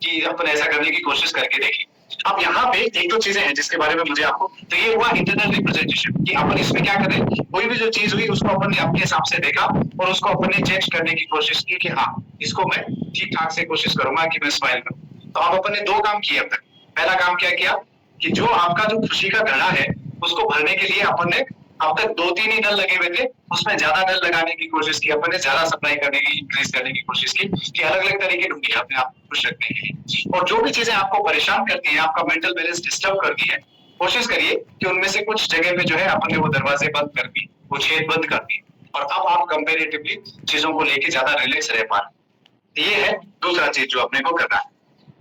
कि अपन ऐसा करने की कोशिश करके देखें? अब यहाँ पे एक दो चीजें हैं जिसके बारे में मुझे आपको, तो ये हुआ इंटरनल रिप्रेजेंटेशन कि अपन इसमें क्या करें, कोई भी जो चीज हुई उसको अपन ने अपने हिसाब से देखा और उसको अपन ने चेंज करने की कोशिश की कि हाँ इसको मैं ठीक ठाक से कोशिश करूंगा कि मैं स्माइल करूं। तो अब अपन ने 2 काम किए अब तक। पहला काम क्या किया कि जो आपका जो खुशी का घड़ा है उसको भरने के लिए अपन ने अब तक 2-3 ही नल लगे हुए थे, उसमें ज्यादा नल लगाने की कोशिश की अपन ने, ज्यादा सप्लाई करने की, इंक्रीज करने की कोशिश की कि अलग अलग तरीके ढूंढिए अपने आप को खुश रखने के लिए। और जो भी चीजें आपको परेशान करती हैं, आपका मेंटल बैलेंस डिस्टर्ब करती है, कोशिश करिए कि उनमें से कुछ जगह पे जो है अपन ने वो दरवाजे बंद कर दिए, वो छेद बंद कर दिए और अब आप कंपेरेटिवली चीजों को लेके ज्यादा रिलैक्स रह पा रहे। ये है दूसरा चीज जो अपने को करना है।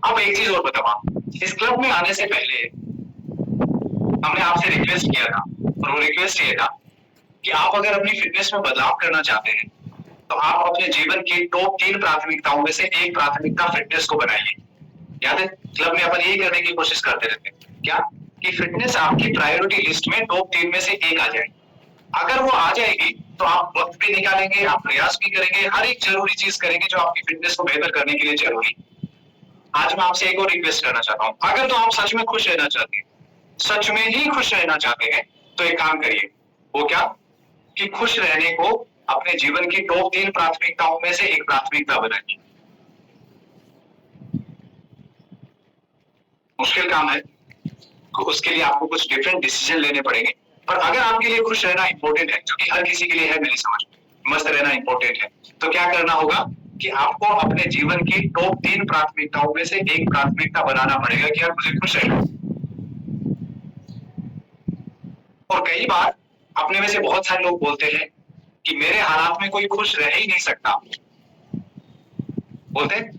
अब एक चीज और बताऊं, इस क्लब में आने से पहले हमने आपसे रिक्वेस्ट किया था और वो रिक्वेस्ट ये था कि आप अगर अपनी फिटनेस में बदलाव करना चाहते हैं तो आप अपने जीवन की टॉप 3 प्राथमिकताओं में से एक प्राथमिकता फिटनेस को बनाइए। याद है क्लब में अपन यही करने की कोशिश करते रहते हैं क्या कि फिटनेस आपकी प्रायोरिटी लिस्ट में टॉप 3 में से एक आ जाए। अगर वो आ जाएगी तो आप वक्त भी निकालेंगे, आप प्रयास भी करेंगे, हर एक जरूरी चीज करेंगे जो आपकी फिटनेस को बेहतर करने के लिए जरूरी। आज मैं आपसे एक और रिक्वेस्ट करना चाहता हूँ, अगर तो आप सच में खुश रहना चाहते हैं, सच में ही खुश रहना चाहते हैं, तो एक काम करिए। वो क्या कि खुश रहने को अपने जीवन की टॉप 3 प्राथमिकताओं में से एक प्राथमिकता बनाइए। मुश्किल काम है, तो उसके लिए आपको कुछ डिफरेंट डिसीजन लेने पड़ेंगे, पर अगर आपके लिए खुश रहना इंपॉर्टेंट है, जो कि हर किसी के लिए है मेरी समझ में, मस्त रहना इंपॉर्टेंट है, तो क्या करना होगा कि आपको अपने जीवन की टॉप 3 प्राथमिकताओं में से एक प्राथमिकता बनाना पड़ेगा कि यार मुझे खुश रहना। और कई बार अपने में से बहुत सारे लोग बोलते हैं कि मेरे हालात में कोई खुश रह ही नहीं सकता, बोलते हैं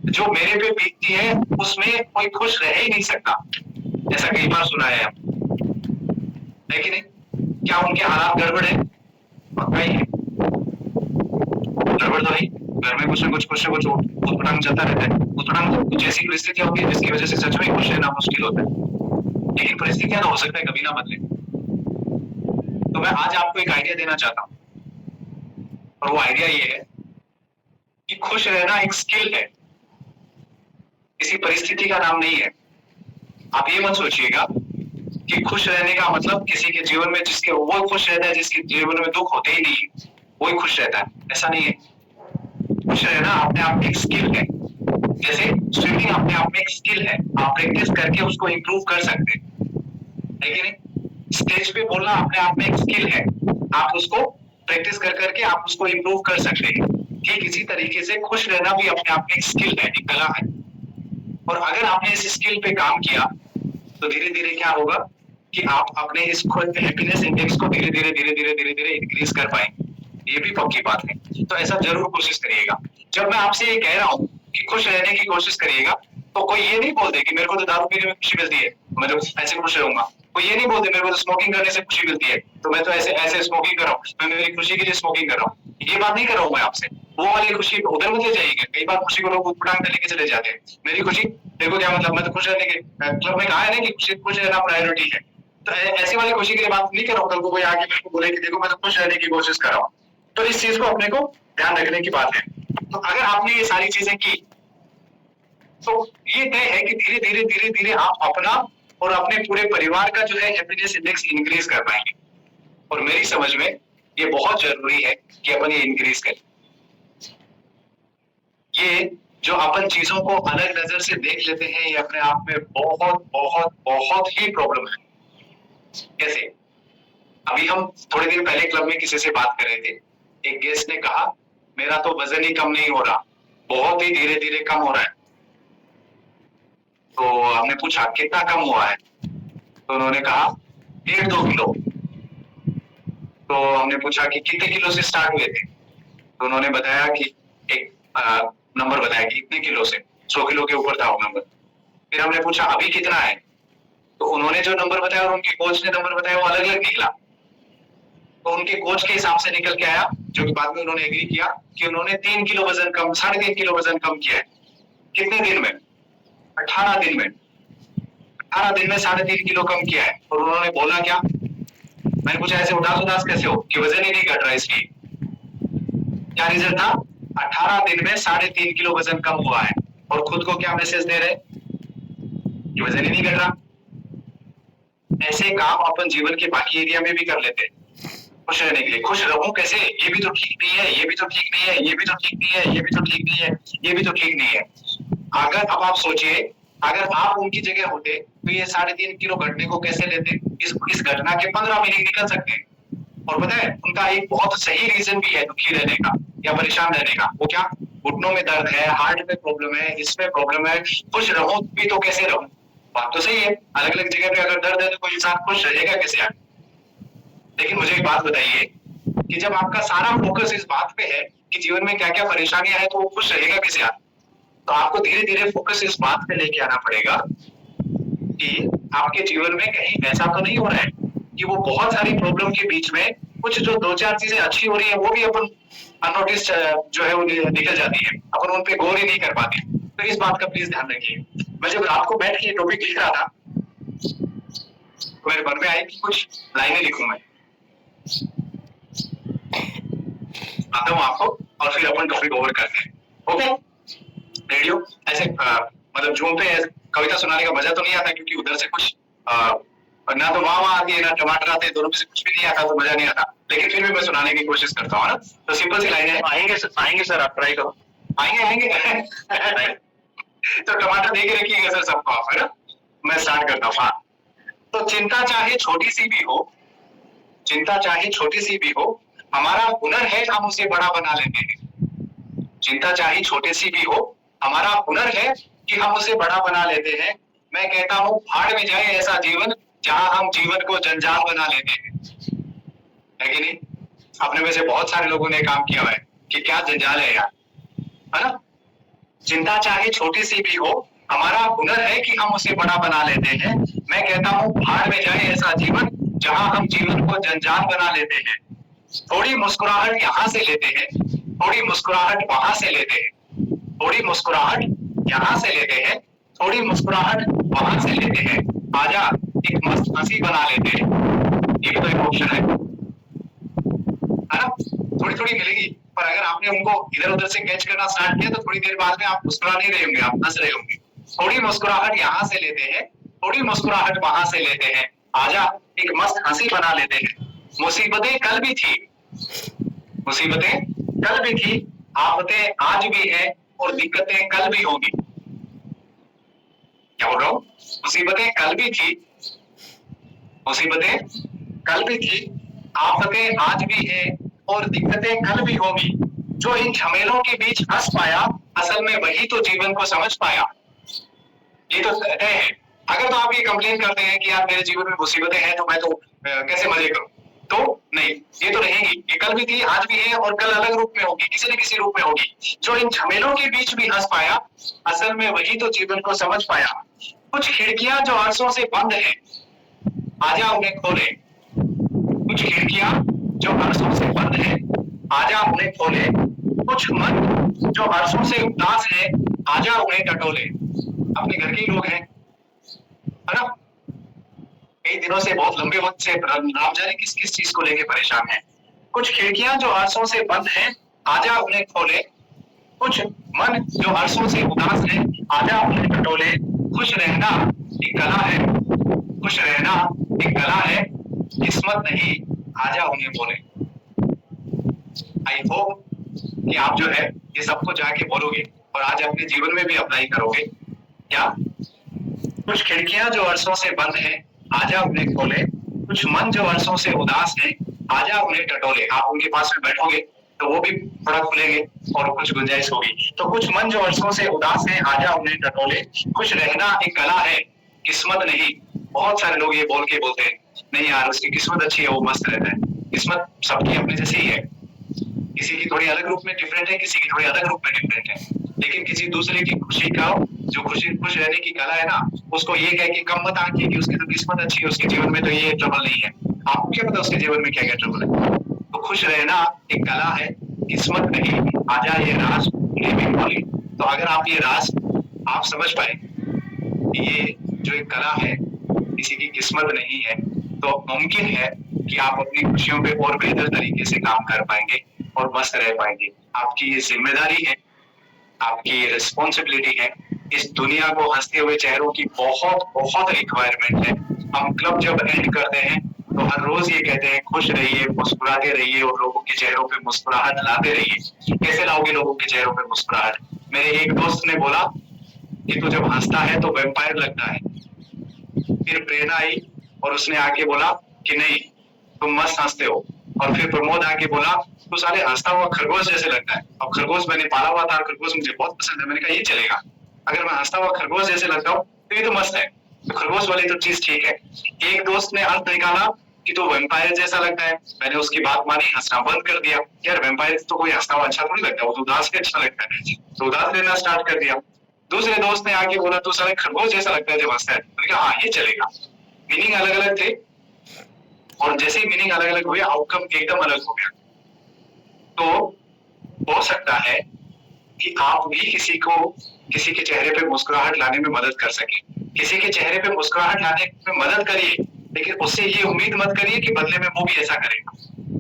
जो मेरे पे बीतती है उसमें कोई खुश रह ही नहीं सकता, ऐसा कई बार सुना है कि नहीं? क्या उनके हालात गड़बड़ है? पक्का ही है, गड़बड़ तो नहीं, घर में कुछ न कुछ उठपटांग चलता रहता है, उठपटांग कुछ ऐसी परिस्थितियां होती है जिसकी वजह से सच में खुश रहना मुश्किल होता है, लेकिन परिस्थितियां तो हो सकता है कभी ना बदले। तो मैं आज आपको एक आइडिया देना चाहता हूं और वो आइडिया ये है कि खुश रहना एक स्किल है, किसी परिस्थिति का नाम नहीं है। आप ये मत सोचिएगा कि खुश रहने का मतलब किसी के जीवन में जिसके वो खुश रहता है, जिसके जीवन में दुख होते ही नहीं वही खुश रहता है, ऐसा नहीं है। खुश रहना अपने आप में एक स्किल है। जैसे स्विमिंग अपने आप में एक स्किल है, आप प्रैक्टिस करके उसको इम्प्रूव कर सकते हैं, है कि नहीं। स्टेज पे बोलना अपने आप में एक स्किल है, आप उसको प्रैक्टिस कर करके आप उसको इम्प्रूव कर सकते हैं। ठीक इसी तरीके से खुश रहना भी अपने आप में एक स्किल है, एक कला है। और अगर आपने इस स्किल पे काम किया तो धीरे धीरे क्या होगा कि आप अपने इस हैप्पीनेस इंडेक्स को धीरे धीरे इंक्रीज कर पाएंगे। ये भी पक्की बात है। तो ऐसा जरूर कोशिश करिएगा। जब मैं आपसे ये कह रहा हूँ कि खुश रहने की कोशिश करिएगा, तो कोई ये नहीं बोल दे कि मेरे को तो दारू पीने में खुशी मिलती है, मैं तो ऐसे खुश रहूंगा। कोई ये नहीं बोल दे मेरे को तो स्मोकिंग करने से खुशी मिलती है, तो मैं तो ऐसे स्मोकिंग कर रहा हूँ, मैं मेरी खुशी के लिए स्मोकिंग कर रहा हूँ। ये बात नहीं कर रहा हूँ मैं आपसे। वो वाली खुशी उधर मत ले जाइएगा। कई बार खुशी को लोग उठांग कर लेके चले जाते हैं। मेरी खुशी देखो क्या मतलब, मैं तो खुश रहने के क्लब में कहा है ना कि खुश रहना प्रायोरिटी है। तो ऐसी वाली खुशी के लिए बात नहीं कर रहा हूँ। कल को कोई आगे मेरे को बोले कि देखो मैं तो खुश रहने की कोशिश कर रहा हूँ, तो इस चीज को अपने को ध्यान रखने की बात है। तो अगर आपने ये सारी चीजें की तो ये तय है कि धीरे धीरे आप अपना और अपने पूरे परिवार का जो है हैप्पीनेस इंडेक्स इंक्रीज कर पाएंगे। और मेरी समझ में ये बहुत जरूरी है कि अपन ये इंक्रीज करें। ये जो अपन चीजों को अलग नजर से देख लेते हैं, ये अपने आप में बहुत बहुत बहुत ही प्रॉब्लम है। कैसे? अभी हम थोड़े दिन पहले क्लब में किसी से बात कर रहे थे। एक गेस्ट ने कहा मेरा तो वजन ही कम नहीं हो रहा, बहुत ही धीरे धीरे कम हो रहा है। तो हमने पूछा कितना कम हुआ है, तो उन्होंने कहा 1.5-2 किलो। तो हमने पूछा कि कितने किलो से स्टार्ट हुए थे, तो उन्होंने बताया कि एक नंबर बताया कि इतने किलो से, 100 किलो के ऊपर था वो नंबर। फिर हमने पूछा अभी कितना है, तो उन्होंने जो नंबर बताया और उनके कोच ने नंबर बताया वो अलग अलग निकला। तो उनके कोच के हिसाब से निकल के आया, जो कि बाद में उन्होंने एग्री किया कि उन्होंने 3 किलो वजन कम, 3.5 किलो वजन कम किया है। कितने दिन में? 18 दिन में। 18 दिन में 3.5 किलो कम किया है। और उन्होंने बोला क्या, मैंने पूछा ऐसे उदास कैसे हो कि वजन ही नहीं घट रहा, इसलिए क्या रीजन था? 18 दिन में 3.5 किलो वजन कम हुआ है। और खुद को क्या मैसेज दे रहे कि वजन ही नहीं घट रहा। ऐसे काम अपन जीवन के बाकी एरिया में भी कर लेते हैं खुश रहने के लिए। खुश रहूं कैसे? ये भी तो ठीक नहीं है, ये भी तो ठीक नहीं है, ये भी तो ठीक नहीं है, ये भी तो ठीक नहीं है, ये भी तो ठीक नहीं है। अगर अब आप सोचिए, अगर आप उनकी जगह होते तो ये 3.5 किलो घटने को कैसे लेते? इस घटना के 15 मिनट निकल सकते हैं। और पता है उनका एक बहुत सही रीजन भी है दुखी रहने का या परेशान रहने का। वो क्या? घुटनों में दर्द है, हार्ट में प्रॉब्लम है, इसमें प्रॉब्लम है। खुश रहूं भी तो कैसे रहूं? बात तो सही है, अलग अलग जगह पे अगर दर्द है तो कोई इंसान खुश रहेगा कैसे यार? लेकिन मुझे एक बात बताइए कि जब आपका सारा फोकस इस बात पे है कि जीवन में क्या क्या परेशानियां हैं, तो वो खुश रहेगा कैसे यार? तो आपको धीरे धीरे फोकस इस बात पे लेके आना पड़ेगा कि आपके जीवन में कहीं ऐसा तो नहीं हो रहा है कि वो बहुत सारी प्रॉब्लम के बीच में कुछ जो 2-4 चीजें अच्छी हो रही है वो भी अपन अननोटिस जो है वो निकल जाती है, अपन उन पे गौर ही नहीं कर पाते। तो इस बात का प्लीज ध्यान रखिए। मैं जब रात को बैठ के टॉपिक लिख रहा था तो मेरे मन में आई कि कुछ लाइनें लिखूं मैं, आता हूँ आपको और फिर अपन टॉपिक ओवर करते हैं। ओके? रेडियो ऐसे मतलब जूम पे कविता सुनाने का मजा तो नहीं आता, क्योंकि उधर से कुछ ना तो वाह आती है ना टमाटर आते हैं, दोनों में से कुछ भी नहीं आता, तो मजा नहीं आता। लेकिन फिर भी मैं सुनाने की कोशिश करता हूँ ना। तो सिंपल सी लाइन है। आएंगे सर, आप ट्राई करो। आएंगे तो टमाटर दे के रखिएगा सर सबको आप, है ना? मैं स्टार्ट करता हूँ। हाँ, तो चिंता चाहे छोटी सी भी हो, चिंता चाहे छोटी सी भी हो, हमारा हुनर है हम उसे बड़ा बना लेते हैं। चिंता चाहे छोटी सी भी हो, हमारा हुनर है कि हम उसे बड़ा बना लेते हैं। मैं कहता हूँ भाड़ में जाए ऐसा जीवन जहां हम जीवन को जंजाल बना लेते हैं, है कि नहीं? अपने में से बहुत सारे लोगों ने काम किया है कि क्या जंजाल है यार, है ना? चिंता चाहे छोटी सी भी हो, हमारा हुनर है कि हम उसे बड़ा बना लेते हैं। मैं कहता हूँ भाड़ में जाए ऐसा जीवन जहां हम जीवन को जंजाल बना लेते हैं। थोड़ी मुस्कुराहट यहाँ से लेते हैं, थोड़ी मुस्कुराहट वहां से लेते हैं, थोड़ी मुस्कुराहट यहाँ से लेते हैं, थोड़ी मुस्कुराहट वहां से लेते हैं। आजा एक मस्त हंसी बना लेते हैं। ये भी तो एक ऑप्शन है ना? थोड़ी थोड़ी मिलेगी, पर अगर आपने उनको इधर उधर से कैच करना स्टार्ट किया तो थोड़ी देर बाद में आप मुस्कुरा नहीं रहे होंगे, आप हंस रहे होंगे। थोड़ी मुस्कुराहट यहाँ से लेते हैं, थोड़ी मुस्कुराहट वहां से लेते हैं। आजा एक मस्त हंसी बना लेते हैं। मुसीबतें कल भी थी, मुसीबतें कल भी थी, आफतें आज भी है और दिक्कतें कल भी होगी। क्या बोल रहा हूं? मुसीबतें कल भी थी, मुसीबतें कल भी थी, आफतें आज भी है और दिक्कतें कल भी होगी। जो इन झमेलों के बीच हंस पाया, असल में वही तो जीवन को समझ पाया। ये तो तय है। अगर तो आप ये कंप्लेन करते हैं कि यार मेरे जीवन में मुसीबतें हैं तो मैं तो कैसे मजे करूं, तो नहीं, ये तो रहेंगी। ये कल भी थी, आज भी है और कल अलग रूप में होगी, किसी न किसी रूप में होगी। जो इन झमेलों के बीच भी हंस पाया, असल में वही तो जीवन को समझ पाया। कुछ खिड़कियां जो अरसों से बंद है, आजा उन्हें खोले। कुछ खिड़कियां जो अरसों से बंद है, आजा उन्हें खोले। कुछ मन जो अरसों से उदास है, आजा उन्हें टटोले। अपने घर के ही लोग हैं, है ना? कई दिनों से, बहुत लंबे वक्त से राम जाने किस किस चीज को लेके परेशान है। कुछ खिड़कियां जो अरसों से बंद हैं, आजा उन्हें खोले। कुछ मन जो अरसों से उदास है, आजा उन्हें टटोले। खुश रहना एक कला है, खुश रहना एक कला है, किस्मत नहीं, आजा उन्हें बोले। आई होप कि आप जो है ये सबको जाके बोलोगे और आज अपने जीवन में भी अप्लाई करोगे। क्या? कुछ खिड़कियां जो अरसों से बंद हैं, आजा उन्हें खोले। कुछ मन जो अरसों से उदास हैं, आजा उन्हें टटोले। आप उनके पास में बैठोगे तो वो भी थोड़ा खुलेंगे और कुछ गुंजाइश होगी। तो कुछ मन जो अरसों से उदास हैं, आजा उन्हें टटोले। खुश रहना एक कला है, किस्मत नहीं। बहुत सारे लोग ये बोल के बोलते हैं नहीं यार उसकी किस्मत अच्छी है, वो मस्त रहता है। किस्मत सबकी अपनी जैसी ही है, किसी की थोड़ी अलग रूप में डिफरेंट है, किसी की थोड़ी अलग रूप में डिफरेंट है। लेकिन किसी दूसरे की खुशी का, जो खुश रहने की कला है ना, उसको ये कह के कम मत आंकिए कि उसकी तो किस्मत अच्छी है, उसके जीवन में तो ये ट्रबल नहीं है। आपको क्या पता उसके जीवन में क्या क्या ट्रबल है? तो खुश रहना एक कला है, किस्मत नहीं, आजा ये राज उन्हें भी खोले। तो अगर आप ये राज आप समझ पाए कि ये जो एक कला है किसी की किस्मत नहीं है, तो मुमकिन है कि आप अपनी खुशियों पे और बेहतर तरीके से काम कर पाएंगे और मस्त रह पाएंगे। आपकी ये जिम्मेदारी है, आपकी ये रिस्पॉन्सिबिलिटी है। इस दुनिया को हंसते हुए चेहरों की बहुत बहुत रिक्वायरमेंट है। हम क्लब जब एंड करते हैं तो हर रोज ये कहते हैं खुश रहिए, मुस्कुराते रहिए और लोगों के चेहरों पे मुस्कुराहट लाते रहिए। कैसे लाओगे लोगों के चेहरों पे मुस्कुराहट? मेरे एक दोस्त ने बोला कि तू जब हंसता है तो वेम्पायर लगता है। फिर प्रेरणा आई और उसने आके बोला कि नहीं तुम मस्त हंसते हो। और फिर प्रमोद आके बोला तू साले हंसता हुआ खरगोश जैसे लगता है। अब खरगोश मैंने पाला हुआ था, खरगोश मुझे बहुत पसंद है। मैंने कहा ये चलेगा, अगर मैं हंसता हुआ खरगोश जैसे लगता हूँ तो ये तो मस्त है। तो खरगोश वाली तो चीज ठीक है। एक दोस्त ने अंत निकाला कि तू वेम्पायर जैसा लगता है। मैंने उसकी बात मानी, हंसना बंद कर दिया। यार वेम्पायर तो कोई हंसता हुआ अच्छा थोड़ी लगता है, वो तो उदास के अच्छा लगता है, तो उदास लेना स्टार्ट कर दिया। दूसरे दोस्त ने आके बोला तू साले खरगोश जैसा लगता है जब हंसता है। मैंने कहा हाँ ये चलेगा। मीनिंग अलग अलग थे और जैसे ही मीनिंग अलग अलग हुए आउटकम एकदम अलग हो गया। तो हो सकता है कि आप भी किसी के चेहरे पे मुस्कुराहट लाने में मदद कर सके। किसी के चेहरे पे मुस्कुराहट लाने में मदद करिए, लेकिन उससे ये उम्मीद मत करिए कि बदले में वो भी ऐसा करेगा,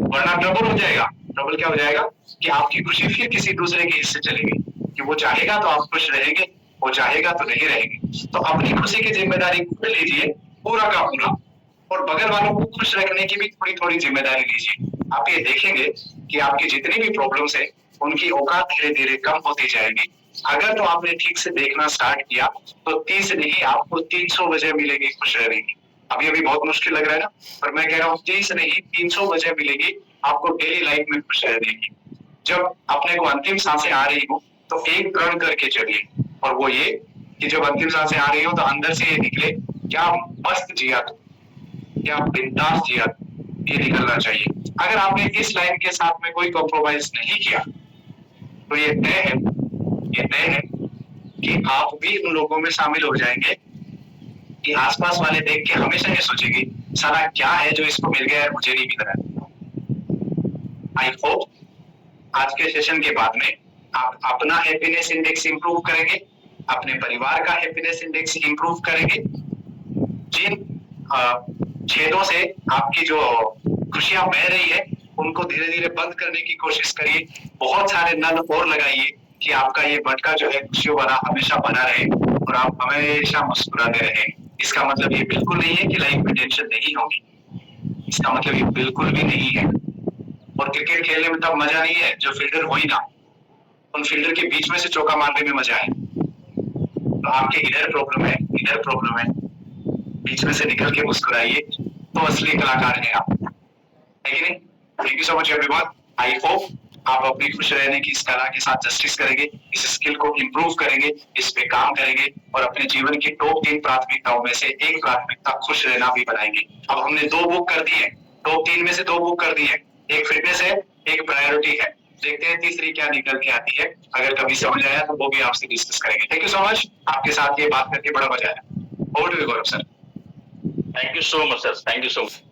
वरना ट्रबल हो जाएगा। ट्रबल क्या हो जाएगा कि आपकी खुशी फिर किसी दूसरे के हिस्से चलेगी कि वो चाहेगा तो आप खुश रहेंगे, वो चाहेगा तो नहीं रहेंगे। तो अपनी खुशी की जिम्मेदारी खुद लीजिए पूरा का पूरा, और बगल वालों को खुश रखने की भी थोड़ी थोड़ी जिम्मेदारी लीजिए। आप ये देखेंगे कि आपकी जितनी भी प्रॉब्लम्स है उनकी औकात धीरे धीरे कम होती जाएगी। अगर तो आपने ठीक से देखना स्टार्ट किया तो 30 नहीं आपको 300 वजह मिलेगी खुश रहने की। अभी अभी बहुत मुश्किल लग रहा है ना, पर मैं कह रहा हूँ 30 नहीं 300 वजह मिलेगी आपको डेली लाइफ में खुश रहने की। जब अपने को अंतिम सांसें आ रही हो तो एक प्रण करके चलिए, और वो ये कि जब अंतिम सांसें आ रही हो तो अंदर से ये निकले क्या मस्त जिया तू, क्या बिंदास जिया, ये निकलना चाहिए। अगर आपने इस लाइन के साथ में कोई कॉम्प्रोमाइज नहीं किया तो ये तय है कि आप भी उन लोगों में शामिल हो जाएंगे कि आसपास वाले देख के हमेशा ये सोचेंगे साला क्या है जो इसको मिल गया है मुझे नहीं मिल रहा है। आई होप आज के सेशन के बाद में आप अपना हैप्पीनेस इंडेक्स इंप्रूव करेंगे, अपने परिवार का हैप्पीनेस इंडेक्स इंप्रूव करेंगे। जिन छेदों से आपकी जो खुशियां बह रही है उनको धीरे धीरे बंद करने की कोशिश करिए। बहुत सारे नल और लगाइए कि आपका ये मटका जो है खुशियों वाला हमेशा बना रहे और आप हमेशा मुस्कुराते रहे। इसका मतलब ये बिल्कुल नहीं है कि लाइफ में टेंशन नहीं होगी, इसका मतलब ये बिल्कुल भी नहीं है। और क्रिकेट खेलने में तब मजा नहीं है जो फील्डर हो ही ना, उन फील्डर के बीच में से चौका मारने में मजा है। तो आपके इधर प्रॉब्लम है, बीच में से निकल के मुस्कुराइए, तो असली कलाकार हैं आप, है कि नहीं? Thank you so much everyone. I hope आप अपनी खुश रहने की इस कला के साथ जस्टिस करेंगे, इस स्किल को इम्प्रूव करेंगे, इस पे काम करेंगे और अपने जीवन की टॉप 3 प्राथमिकताओं में से एक प्राथमिकता खुश रहना भी बनाएंगे। अब हमने 2 बुक कर दी है, टॉप 3 में से 2 बुक कर दी है, एक फिटनेस है, एक प्रायोरिटी है। देखते हैं तीसरी क्या निकल के आती है। अगर कभी समझ आया तो वो भी आपसे डिस्कस करेंगे। थैंक यू सो मच, आपके साथ ये बात करके बड़ा मजा आया। Over to you Gaurav sir. Thank you so much sir, thank you so much.